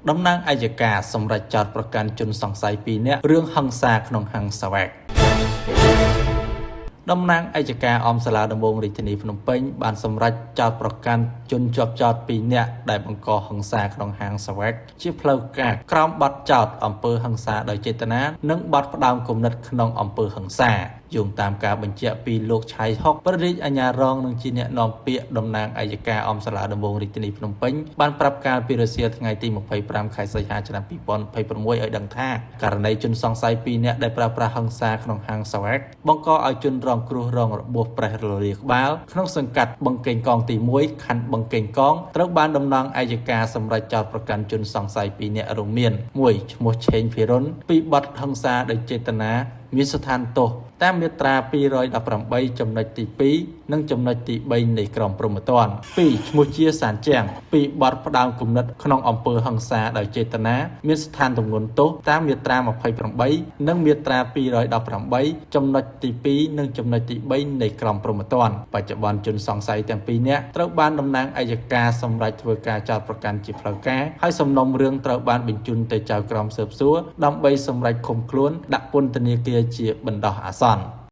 តំណាងអាយកាសម្រាប់ចោតប្រកាន់ជនសង្ស័យ2នាក់រឿងហិង្សាក្នុងហាងសាវែកតំណាងអាយកាអមសាលាដំបងរាជធានីភ្នំពេញបានសម្រេចចោទប្រកាន់ជនជាប់ចោទ2នាក់ដែលបង្កហិង្សាក្នុងហាងសាវែកជាផ្លូវការក្រោមបទចោទអំពើហិង្សាដោយចេតនានិងបទផ្ដាំគំនិតក្នុងអំពើហិង្សាយោងតាមការបញ្ជាក់ពីលោកឆៃហុកប្រធានអាជ្ញារងនិងជាអ្នកនាំពាក្យតំណាងអាយកាអមសាលាដំបងរាជធានីភ្នំពេញបានប្រាប់ការពីរសៀលថ្ងៃទី25ខែសីហាឆ្នាំ2026ឲ្យដឹងថាករណីជនសង្ស័យ2នាក់ដែលប្រើប្រាស់ហិង្សាក្នុងហាងសាវែកបង្កឲ្យជនរងគ្រោះរងរបួសប្រេះរលាក្បាលក្នុងសង្កាត់បឹងកេងកងទី1ខណ្ឌបឹងកេងកងត្រូវបានតំណាងអាយកាសម្រេចចោទប្រកាន់ជនសង្ស័យ2នាក់រួមមាន1ឈ្មោះឆេងភិរុនពីបទហិង្សាដោយចេតនាមានស្ថានទោសតាមមាត្រា218ចំណុចទី2និងចំណុចទី3នៃក្រមព្រហ្មទណ្ឌ2ឈ្មោះជាសានជាងពីបទផ្ដាំគំនិតក្នុងអំពើហិង្សាដោយចេតនាមានស្ថានទម្ងន់ទោសតាមមាត្រា28និងមាត្រា218ចំណុចទី2និងចំណុចទី3នៃក្រមព្រហ្មទណ្ឌបច្ចុប្បន្នជនសង្ស័យទាំង2នាក់ត្រូវបានតំណាងអាយកាសម្រេចធ្វើការចោទប្រកាន់ជាផ្លូវការហើយសំណុំរឿងត្រូវបានបញ្ជូនទៅចៅក្រមស៊ើបសួរដើម្បីសម្រេចឃុំខ្លួនដាក់ពន្ធនាគារជាបណ្ដោះអាសន្ន